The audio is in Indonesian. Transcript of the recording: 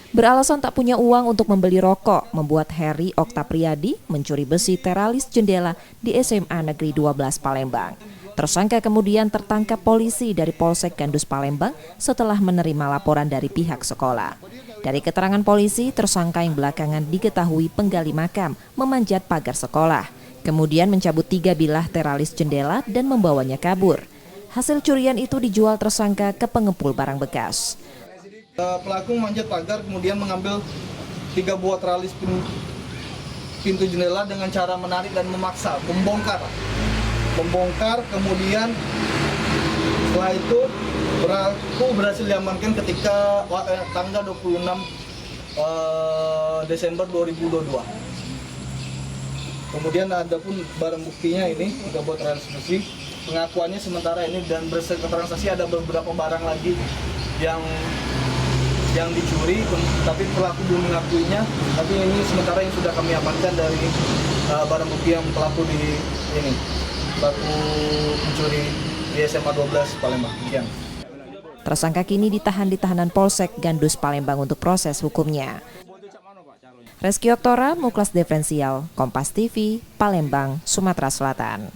Beralasan tak punya uang untuk membeli rokok, membuat Heri Oktapriadi mencuri besi teralis jendela di SMA Negeri 12 Palembang. Tersangka kemudian tertangkap polisi dari Polsek Gandus Palembang setelah menerima laporan dari pihak sekolah. Dari keterangan polisi, tersangka yang belakangan diketahui penggali makam memanjat pagar sekolah, kemudian mencabut 3 bilah teralis jendela dan membawanya kabur. Hasil curian itu dijual tersangka ke pengepul barang bekas. Pelaku memanjat pagar kemudian mengambil 3 buah teralis pintu jendela dengan cara menarik dan memaksa, membongkar kemudian setelah itu pelaku berhasil diamankan ketika tanggal 26 Desember 2022. Kemudian ada pun barang buktinya ini 3 buah teralis besi. Pengakuannya sementara ini dan berdasarkan saksi ada beberapa barang lagi yang dicuri, tapi pelaku belum mengakuinya. Tapi ini sementara yang sudah kami amankan dari barang bukti yang pelaku mencuri di SMA 12 Palembang. Tersangka kini ditahan di tahanan Polsek Gandus Palembang untuk proses hukumnya. Reski Oktora, Muklas Diferensial, Kompas TV, Palembang, Sumatera Selatan.